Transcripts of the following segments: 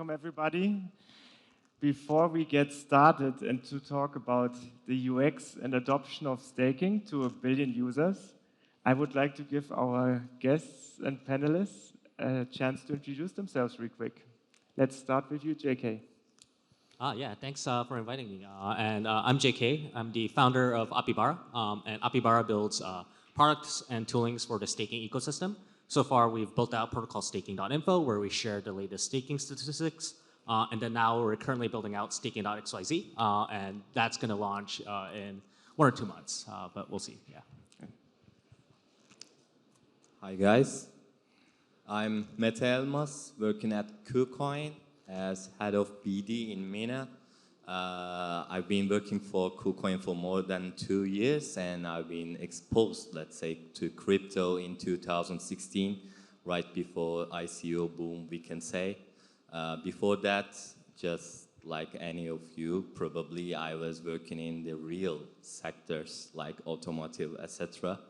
welcome everybody. Before we get started and to talk about the UX and adoption of staking to 1 billion users, I would like to give our guests and panelists a chance to introduce themselves real quick. Let's start with you, JK. Yeah, thanks for inviting me. I'm JK. I'm the founder of Apybara. And Apybara builds products and toolings for the staking ecosystem. So far, we've built out protocol staking.info, where we share the latest staking statistics. And then now we're currently building out staking.xyz. And that's going to launch in 1 or 2 months. But we'll see. Yeah. Hi, guys. I'm Mete Elmas, working at Kucoin as head of BD in MENA. I've been working for Kucoin for more than 2 years, and I've been exposed, let's say, to crypto in 2016, right before ICO boom, we can say. Before that, just like any of you, probably I was working in the real sectors like automotive, etc.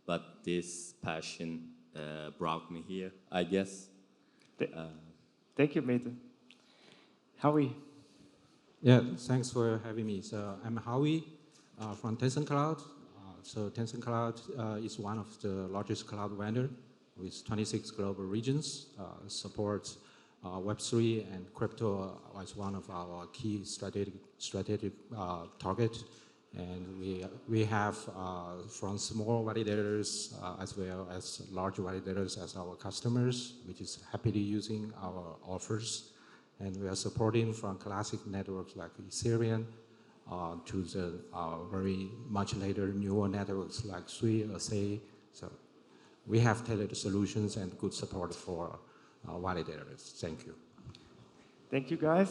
But this passion brought me here, I guess. Thank you, Mete. Howie. Yeah, thanks for having me. So I'm Howie from Tencent Cloud. So Tencent Cloud is one of the largest cloud vendor with 26 global regions, supports Web3 and crypto as one of our key strategic target. And we have from small validators as well as large validators as our customers, which is happily using our offers. And we are supporting from classic networks like Ethereum to the very much later newer networks like Sui or Say. So we have tailored solutions and good support for validators. Thank you. Thank you, guys.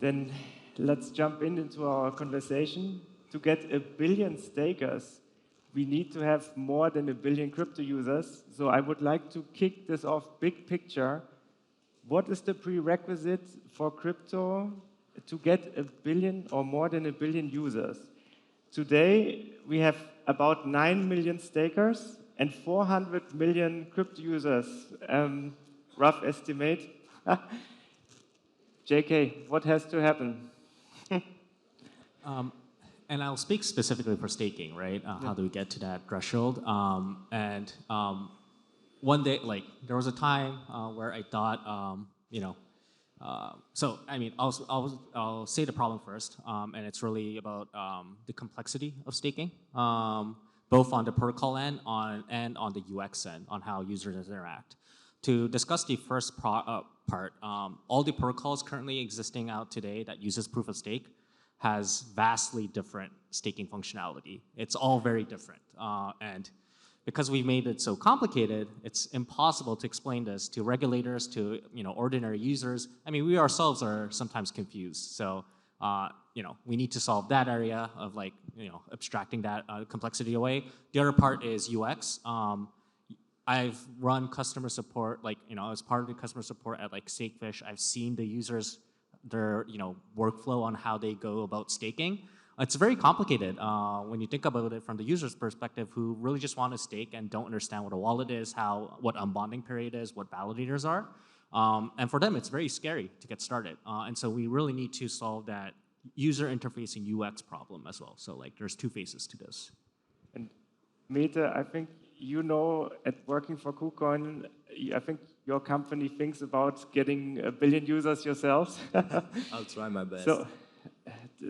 Then let's jump into our conversation. To get 1 billion stakers, we need to have more than 1 billion crypto users. So I would like to kick this off big picture. What is the prerequisite for crypto to get 1 billion or more than 1 billion users? Today, we have about 9 million stakers and 400 million crypto users. Rough estimate. JK, what has to happen? And I'll speak specifically for staking, right? How do we get to that threshold? One day, like, there was a time where I thought, so I mean, I'll say the problem first, and it's really about the complexity of staking, both on the protocol end and on the UX end, on how users interact. To discuss the first part, all the protocols currently existing out today that uses proof of stake has vastly different staking functionality. It's all very different, and because we've made it so complicated, it's impossible to explain this to regulators, to ordinary users. I mean, we ourselves are sometimes confused. So we need to solve that area of abstracting that complexity away. The other part is UX. I've run customer support, as part of the customer support at Stakefish. I've seen the users, their workflow on how they go about staking. It's very complicated when you think about it from the user's perspective, who really just want to stake and don't understand what a wallet is, what unbonding period is, what validators are. And for them, it's very scary to get started. And so we really need to solve that user interface and UX problem as well. So there's 2 phases to this. And Mete, I think at working for Kucoin, I think your company thinks about getting 1 billion users yourselves. I'll try my best. So,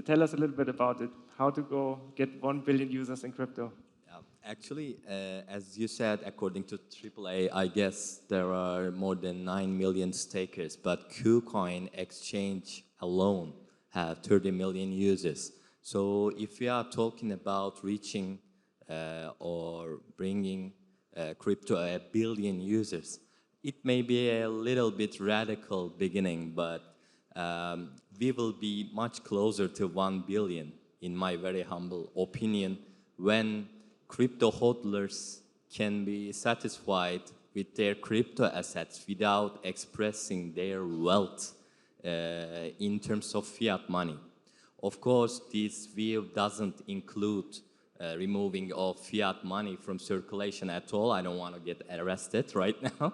tell us a little bit about it. How to go get 1 billion users in crypto? Actually, as you said, according to AAA, I guess there are more than 9 million stakers, but Kucoin exchange alone have 30 million users. So if we are talking about reaching or bringing crypto 1 billion users, it may be a little bit radical beginning, but we will be much closer to 1 billion, in my very humble opinion, when crypto hodlers can be satisfied with their crypto assets without expressing their wealth in terms of fiat money. Of course, this view doesn't include removing of fiat money from circulation at all. I don't want to get arrested right now.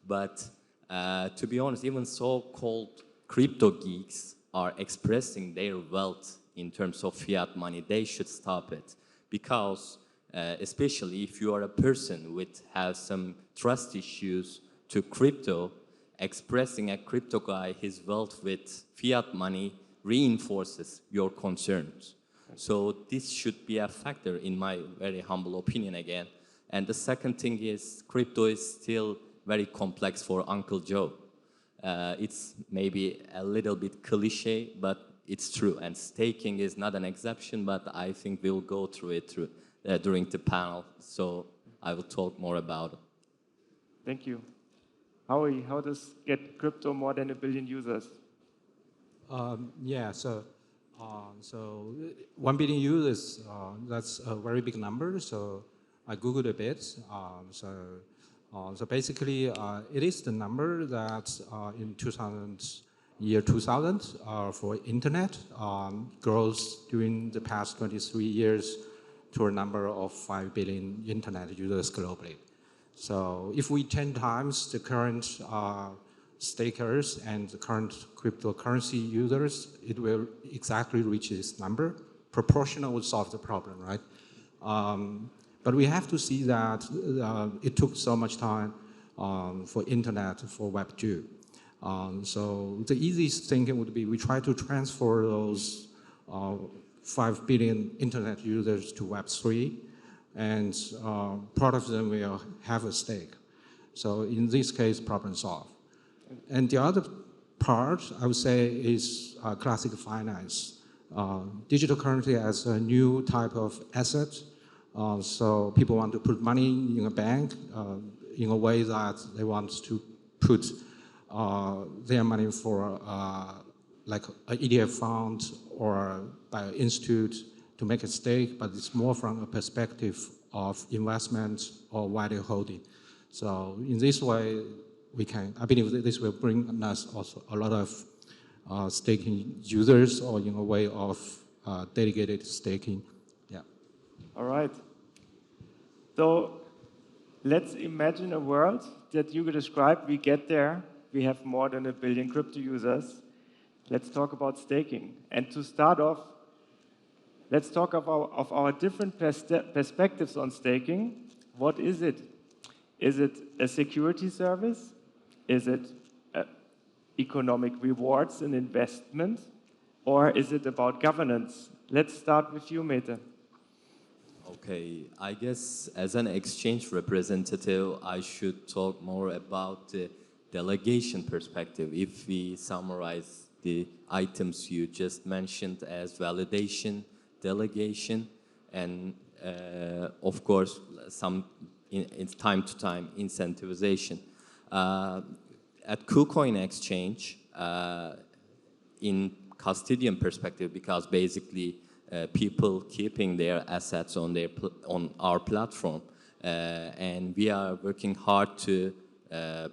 But To be honest, even so-called crypto geeks are expressing their wealth in terms of fiat money. They should stop it because, especially if you are a person with have some trust issues to crypto, expressing a crypto guy his wealth with fiat money reinforces your concerns. So this should be a factor in my very humble opinion again. And the second thing is crypto is still very complex for Uncle Joe. It's maybe a little bit cliche, but it's true. And staking is not an exception, but I think we'll go through it during the panel. So I will talk more about it. Thank you. Howie, how does get crypto more than 1 billion users? Yeah, so 1 billion users, that's a very big number. So I Googled a bit. So basically, it is the number that in 2000 for internet grows during the past 23 years to a number of 5 billion internet users globally. So if we 10 times the current stakers and the current cryptocurrency users, it will exactly reach this number. Proportional will solve the problem, right? But we have to see that it took so much time for internet, for Web 2. So the easiest thing would be we try to transfer those 5 billion internet users to Web 3, and part of them will have a stake. So in this case, problem solved. And the other part, I would say, is classic finance. Digital currency as a new type of asset. So people want to put money in a bank in a way that they want to put their money for like an ETF fund or by an institute to make a stake, but it's more from a perspective of investment or value holding. So in this way, I believe that this will bring us also a lot of staking users or in a way of dedicated staking. Yeah. All right. So let's imagine a world that you described. We get there. We have more than 1 billion crypto users. Let's talk about staking. And to start off, let's talk about our different perspectives on staking. What is it? Is it a security service? Is it economic rewards and investment? Or is it about governance? Let's start with you, Mete. Okay, I guess as an exchange representative, I should talk more about the delegation perspective. If we summarize the items you just mentioned as validation, delegation, and of course, in time to time incentivization. At Kucoin exchange, in custodian perspective, because basically people keeping their assets on our platform, and we are working hard to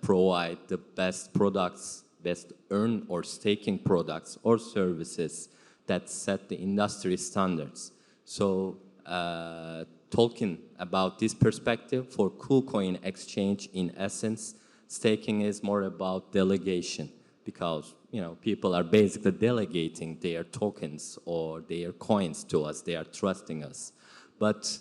provide the best products, best earn or staking products or services that set the industry standards. So talking about this perspective for Kucoin exchange, in essence, staking is more about delegation, because people are basically delegating their tokens or their coins to us. They are trusting us. But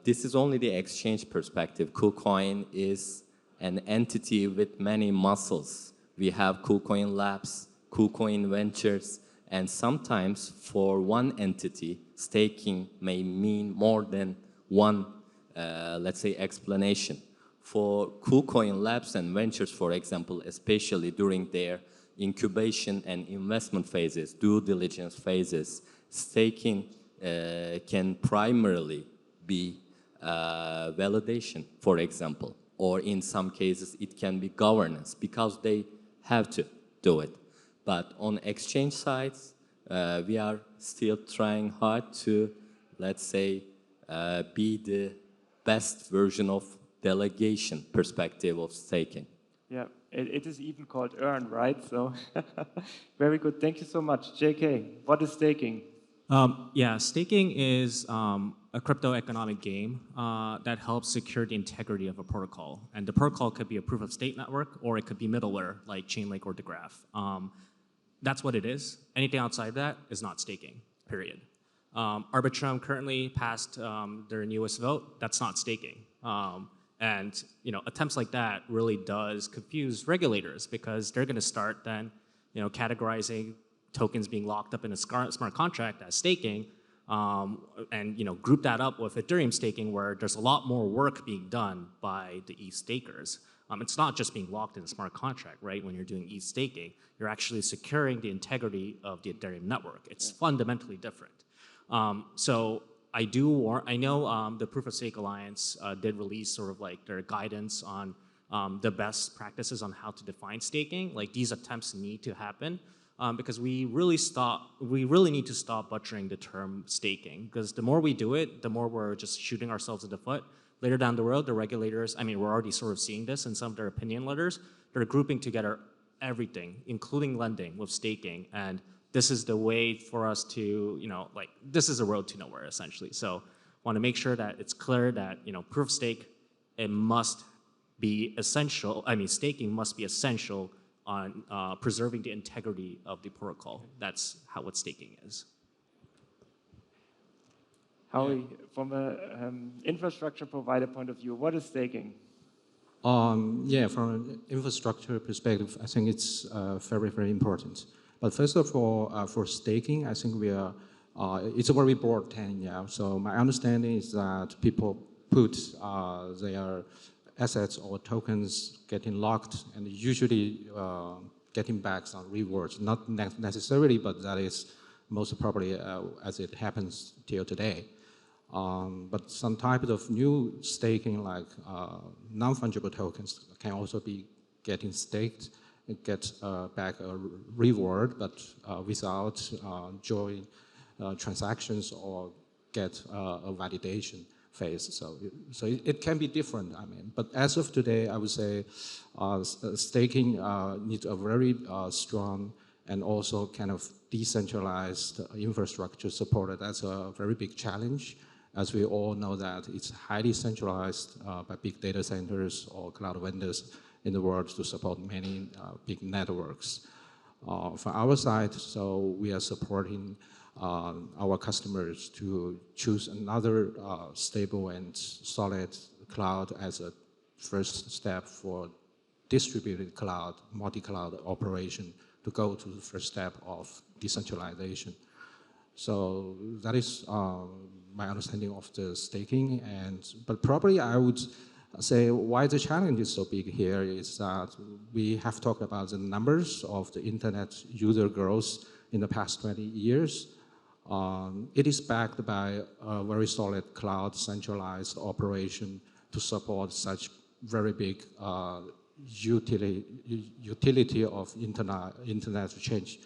this is only the exchange perspective. Kucoin is an entity with many muscles. We have Kucoin Labs, Kucoin Ventures, and sometimes for one entity, staking may mean more than one, let's say, explanation. For Kucoin Labs and Ventures, for example, especially during their incubation and investment phases, due diligence phases, staking can primarily be validation, for example, or in some cases it can be governance, because they have to do it. But on exchange sides, we are still trying hard to, let's say, be the best version of delegation perspective of staking. Yeah, it is even called earn, right? So very good. Thank you so much. JK, what is staking? Yeah, staking is a crypto economic game that helps secure the integrity of a protocol. And the protocol could be a proof of stake network, or it could be middleware like Chainlink or Degraph. That's what it is. Anything outside of that is not staking, period. Arbitrum currently passed their newest vote. That's not staking. And attempts like that really does confuse regulators, because they're going to start then categorizing tokens being locked up in a smart contract as staking, and group that up with Ethereum staking, where there's a lot more work being done by the ETH stakers. It's not just being locked in a smart contract, right? When you're doing ETH staking, you're actually securing the integrity of the Ethereum network. It's fundamentally different. So I know the Proof of Stake Alliance did release sort of like their guidance on the best practices on how to define staking. Like, these attempts need to happen because we really need to stop butchering the term staking, because the more we do it, the more we're just shooting ourselves in the foot. Later down the road, the regulators, we're already sort of seeing this in some of their opinion letters, they're grouping together everything, including lending, with staking. And this is the way for us to, this is a road to nowhere, essentially. So want to make sure that it's clear that, proof of stake, it must be essential. Staking must be essential on preserving the integrity of the protocol. That's what staking is. Howie, from an infrastructure provider point of view, what is staking? From an infrastructure perspective, I think it's very, very important. But first of all, for staking, I think it's a very broad term, yeah. So my understanding is that people put their assets or tokens getting locked and usually getting back some rewards. Not necessarily, but that is most probably as it happens till today. But some type of new staking, like non-fungible tokens, can also be getting staked and get back a reward, but without join transactions or get a validation phase. So it can be different. But as of today, I would say staking needs a very strong and also kind of decentralized infrastructure supported. That's a very big challenge, as we all know that it's highly centralized by big data centers or cloud vendors in the world to support many big networks. From our side, so we are supporting our customers to choose another stable and solid cloud as a first step for distributed cloud, multi-cloud operation to go to the first step of decentralization. So that is my understanding of the staking. But probably I would say why the challenge is so big here is that we have talked about the numbers of the internet user growth in the past 20 years. It is backed by a very solid cloud centralized operation to support such very big utility of internet to change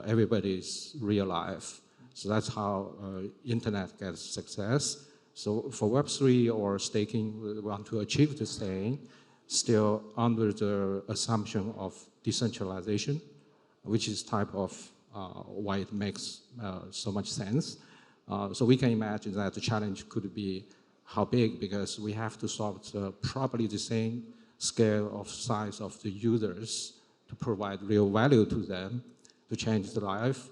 everybody's real life. So that's how internet gets success. So for Web3 or staking, we want to achieve the same, still under the assumption of decentralization, which is type of why it makes so much sense. So we can imagine that the challenge could be how big, because we have to solve probably the same scale of size of the users to provide real value to them, to change the life,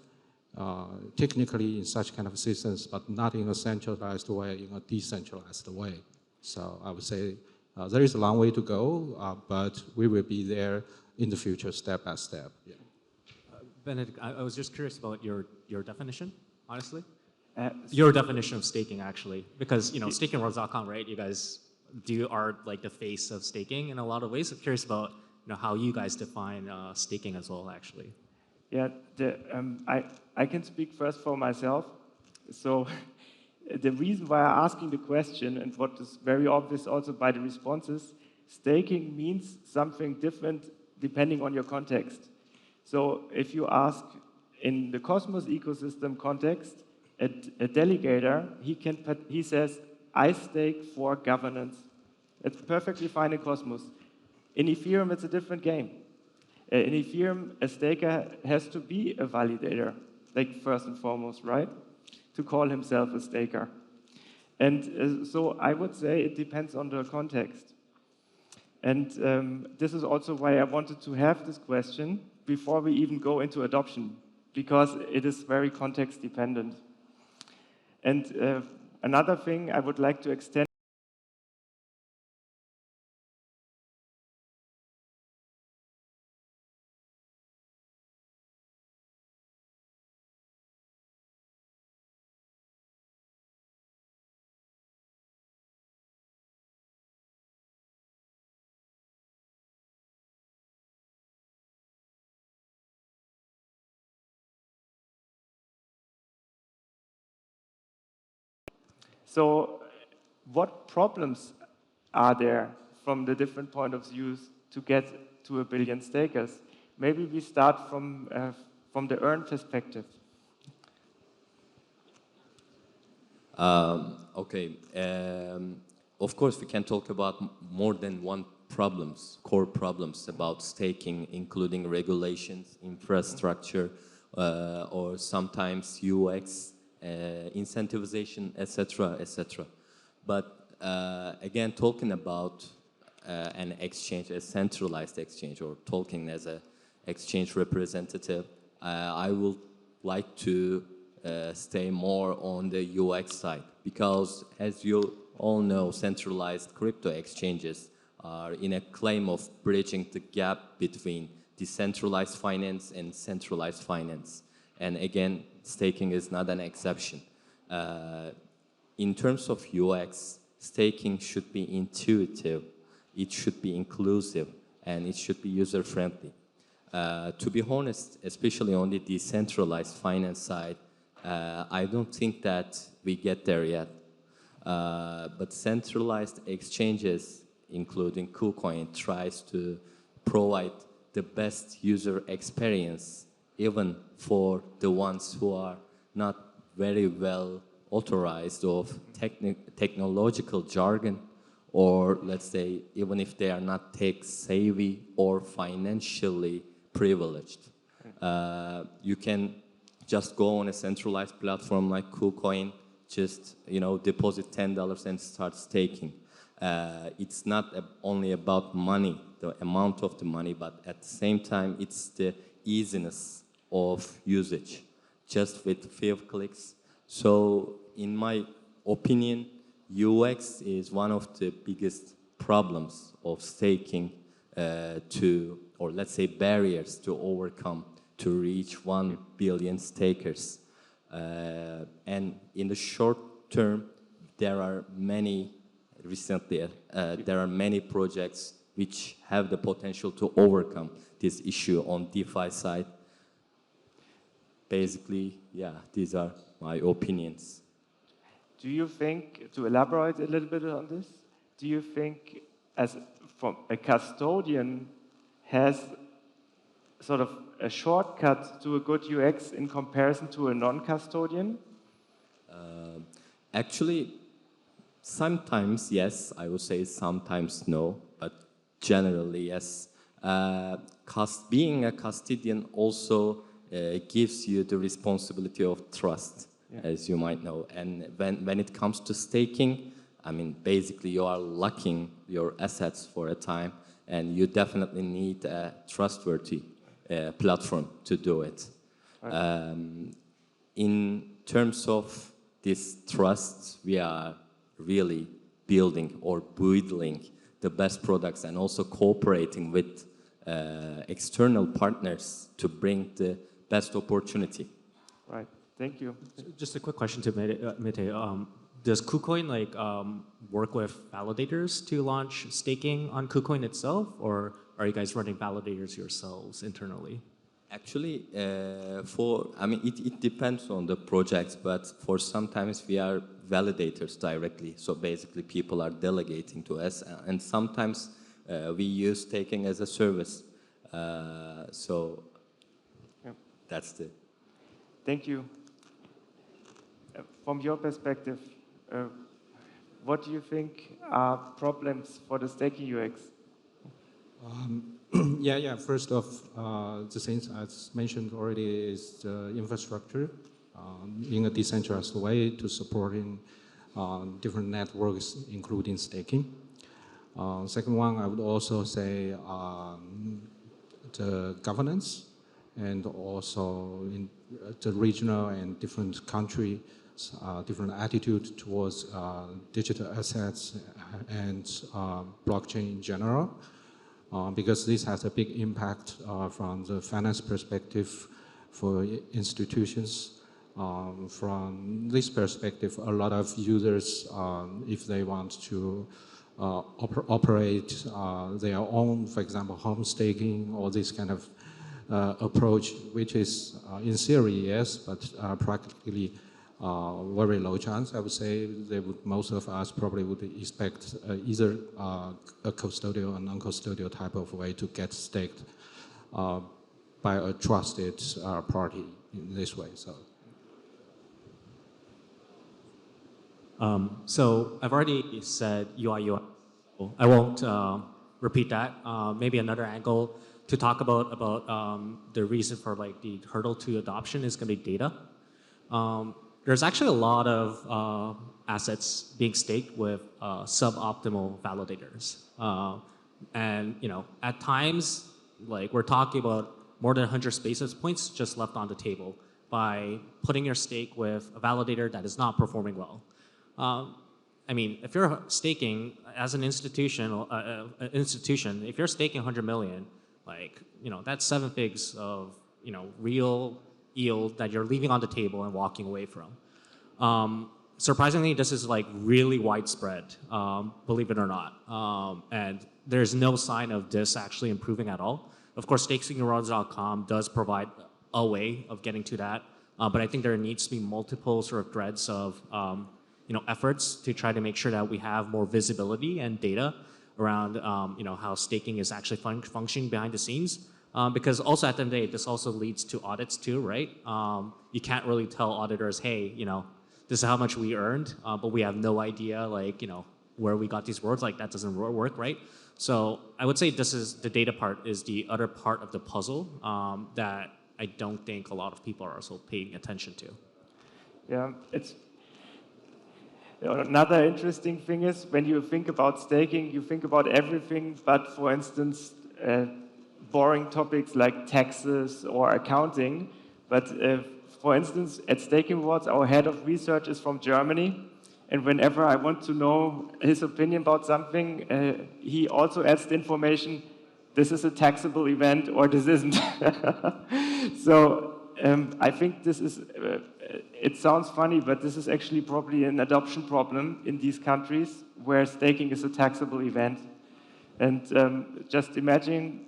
technically in such kind of systems, but not in a centralized way, in a decentralized way. So I would say there is a long way to go, but we will be there in the future, step by step. Yeah. Benedikt, I was just curious about your definition, honestly. Your definition of staking, actually, because stakingworlds.com, right? You guys are like the face of staking in a lot of ways. I'm curious about how you guys define staking as well, actually. Yeah, I can speak first for myself. So the reason why I'm asking the question, and what is very obvious also by the responses, staking means something different depending on your context. So if you ask in the Cosmos ecosystem context, a delegator, he says, I stake for governance. It's perfectly fine in Cosmos. In Ethereum, it's a different game. In Ethereum, a staker has to be a validator, like first and foremost, right? To call himself a staker. And so I would say it depends on the context. And this is also why I wanted to have this question before we even go into adoption, because it is very context dependent. And another thing I would like to extend. So what problems are there from the different point of views to get to 1 billion stakers? Maybe we start from the earn perspective. Okay. Of course, we can talk about more than one core problems about staking, including regulations, infrastructure, or sometimes UX, incentivization, etc., etc. But again, talking about an exchange, a centralized exchange, or talking as an exchange representative, I would like to stay more on the UX side, because as you all know, centralized crypto exchanges are in a claim of bridging the gap between decentralized finance and centralized finance. And again, staking is not an exception. In terms of UX, staking should be intuitive, it should be inclusive, and it should be user-friendly. To be honest, especially on the decentralized finance side, I don't think that we get there yet. But centralized exchanges, including Kucoin, tries to provide the best user experience, even for the ones who are not very well authorized of technological jargon, or let's say, even if they are not tech-savvy or financially privileged. You can just go on a centralized platform like Kucoin, just deposit $10 and start staking. It's not only about money, the amount of the money, but at the same time, it's the easiness of usage, just with few clicks. So, in my opinion, UX is one of the biggest problems of staking or let's say barriers to overcome to reach 1 billion stakers. And in the short term, there are many projects which have the potential to overcome this issue on DeFi side. Basically, yeah, these are my opinions. Do you think, to elaborate a little bit on this, do you think from a custodian has sort of a shortcut to a good UX in comparison to a non-custodian? Actually, sometimes yes, I would say sometimes no, but generally yes. Being a custodian also gives you the responsibility of trust, as you might know. And when it comes to staking, I mean, basically you are locking your assets for a time, and you definitely need a trustworthy platform to do it. Right. In terms of this trust, we are really building or building the best products and also cooperating with external partners to bring the best opportunity. Right. Thank you. Just a quick question to Mete. Does Kucoin work with validators to launch staking on Kucoin itself, or are you guys running validators yourselves internally? Actually, it depends on the projects, but for sometimes we are validators directly. So basically people are delegating to us, and sometimes we use staking as a service. That's the... Thank you. From your perspective, what do you think are problems for the staking UX? First off, the things as mentioned already is the infrastructure in a decentralized way to supporting different networks, including staking. Second one, I would also say the governance and also in the regional and different country, different attitude towards digital assets and blockchain in general, because this has a big impact from the finance perspective for institutions. From this perspective, a lot of users, if they want to operate their own, for example, home staking or this kind of approach, which is in theory, yes, but practically very low chance, I would say. Most of us probably would expect either a custodial or non-custodial type of way to get staked by a trusted party in this way. So I've already said UI, UX. I won't repeat that. Maybe another angle to talk about the reason for like the hurdle to adoption is going to be data. There's actually a lot of assets being staked with suboptimal validators, and at times, like we're talking about more than 100 basis points just left on the table by putting your stake with a validator that is not performing well. I mean, if you're staking as an institution, if you're staking 100 million, like that's 7 figs of real yield that you're leaving on the table and walking away from. Surprisingly, this is like really widespread, believe it or not, and there's no sign of this actually improving at all. Of course, stakingrewards.com does provide a way of getting to that, but I think there needs to be multiple sort of threads of efforts to try to make sure that we have more visibility and data around how staking is actually functioning behind the scenes. Because also at the end of the day, this also leads to audits too, right? You can't really tell auditors, hey, this is how much we earned, but we have no idea, like, where we got these rewards. Like that doesn't work, right? So I would say the data part is the other part of the puzzle that I don't think a lot of people are also paying attention to. Yeah, it's another interesting thing is when you think about staking, you think about everything, but for instance, boring topics like taxes or accounting. But for instance, at Staking Rewards, our head of research is from Germany. And whenever I want to know his opinion about something, he also adds the information, this is a taxable event or this isn't. So I think this is, it sounds funny, but this is actually probably an adoption problem in these countries where staking is a taxable event. And just imagine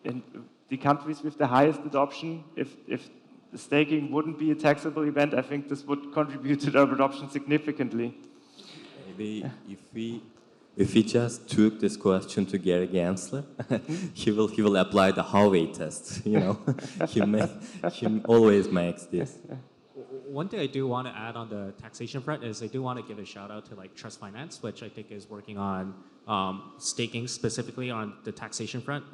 in the countries with the highest adoption, if staking wouldn't be a taxable event, I think this would contribute to the adoption significantly. Maybe if we just took this question to Gary Gensler, he will apply the Howey test. He always makes this. One thing I do want to add on the taxation front is I do want to give a shout out to like Trust Finance, which I think is working on staking specifically on the taxation front.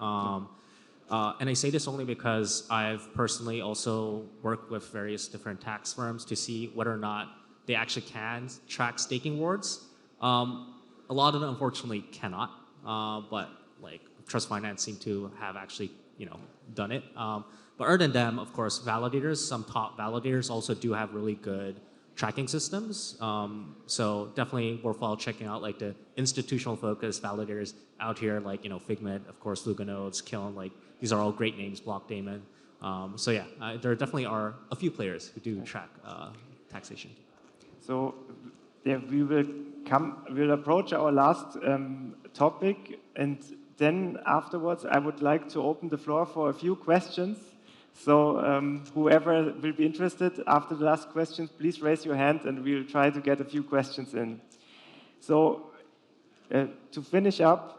And I say this only because I've personally also worked with various different tax firms to see whether or not they actually can track staking rewards. A lot of them unfortunately cannot, but like Trust Finance seem to have actually done it. But other than them, of course, validators, some top validators also do have really good tracking systems. So definitely worthwhile checking out like the institutional focused validators out here, like Figment, of course, Luganodes, Kiln, like these are all great names, Blockdaemon. So yeah, there definitely are a few players who do track taxation. So yeah, we'll approach our last topic, and then afterwards I would like to open the floor for a few questions. So whoever will be interested after the last questions, please raise your hand and we'll try to get a few questions in. So to finish up,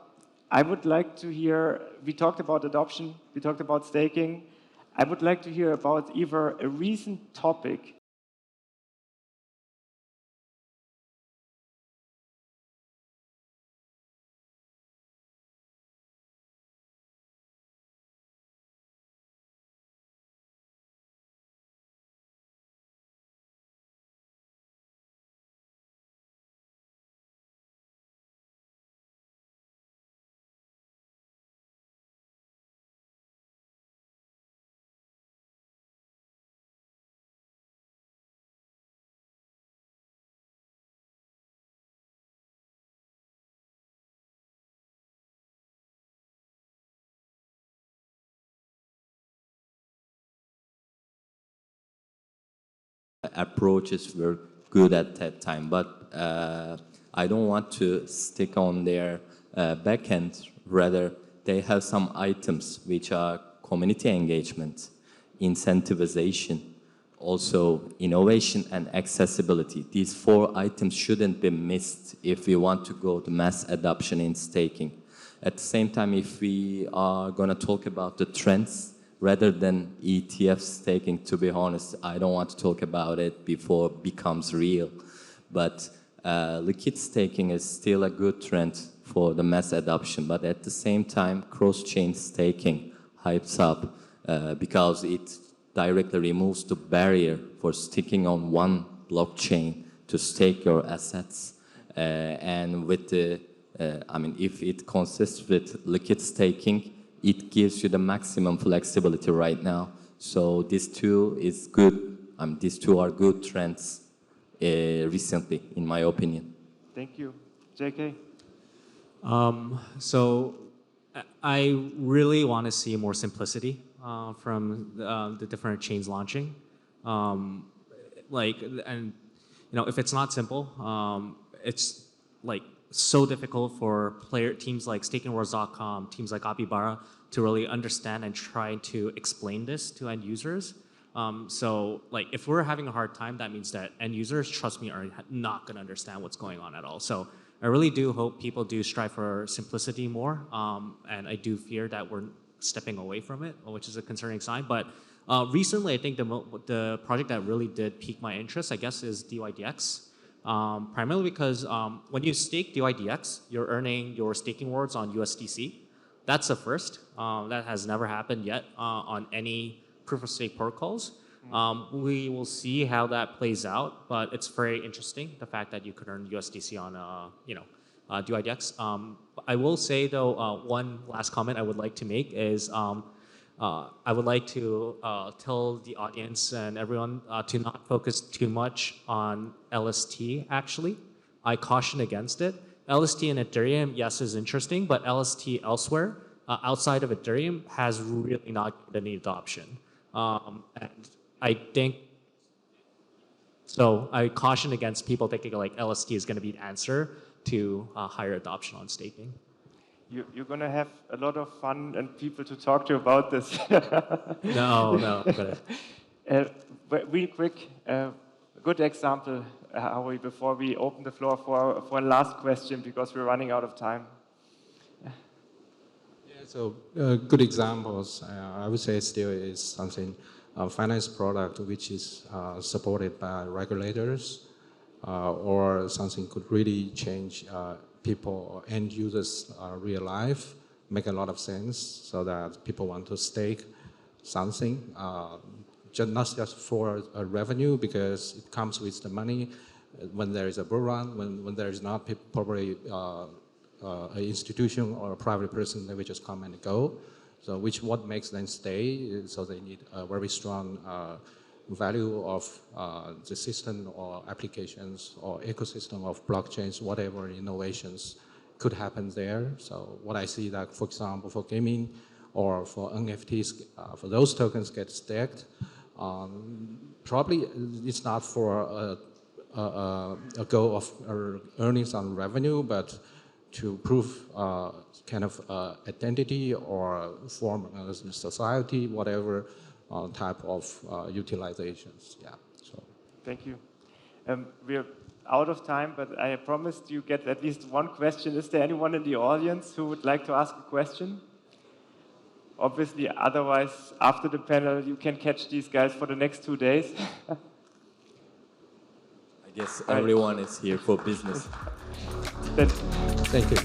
I would like to hear, we talked about adoption, we talked about staking. I would like to hear about either a recent topic approaches were good at that time, but I don't want to stick on their backend. Rather, they have some items which are community engagement, incentivization, also innovation and accessibility. These 4 items shouldn't be missed if we want to go to mass adoption in staking. At the same time, if we are going to talk about the trends, rather than ETF staking, to be honest, I don't want to talk about it before it becomes real. But liquid staking is still a good trend for the mass adoption. But at the same time, cross-chain staking hypes up because it directly removes the barrier for sticking on one blockchain to stake your assets. And with the, if it consists with liquid staking, it gives you the maximum flexibility right now. So these two is good. These two are good trends recently, in my opinion. Thank you. JK? So I really want to see more simplicity from the different chains launching. If it's not simple, it's like so difficult for teams like StakingWars.com, teams like Apybara to really understand and try to explain this to end users. If we're having a hard time, that means that end users, trust me, are not going to understand what's going on at all. So I really do hope people do strive for simplicity more, and I do fear that we're stepping away from it, which is a concerning sign. But recently, I think the project that really did pique my interest, I guess, is DYDX. Primarily because when you stake DYDX, you're earning your staking rewards on USDC. That's a first. That has never happened yet on any proof-of-stake protocols. We will see how that plays out, but it's very interesting, the fact that you could earn USDC on DYDX. I will say, though, one last comment I would like to make is I would like to tell the audience and everyone to not focus too much on LST, actually. I caution against it. LST in Ethereum, yes, is interesting, but LST elsewhere, outside of Ethereum, has really not any adoption. And I think, so I caution against people thinking like LST is going to be the answer to higher adoption on staking. You're going to have a lot of fun and people to talk to about this. No. Real quick, good example, Howie, before we open the floor for a last question, because we're running out of time. Yeah, so good examples, I would say still is something, finance product which is supported by regulators, or something could really change people or end users' real life, make a lot of sense, so that people want to stake something, not just for a revenue, because it comes with the money. When there is a bull run, when there is not, probably an institution or a private person, they will just come and go. So what makes them stay? So they need a very strong value of the system or applications or ecosystem of blockchains, whatever innovations could happen there. So what I see that, for example, for gaming or for NFTs, for those tokens get staked, probably it's not for a goal of earnings on revenue, but to prove kind of identity or form a society, whatever type of utilizations. Yeah. So. Thank you. We're out of time, but I promised you get at least one question. Is there anyone in the audience who would like to ask a question? Obviously, otherwise, after the panel, you can catch these guys for the next 2 days. I guess everyone is here for business. Thank you.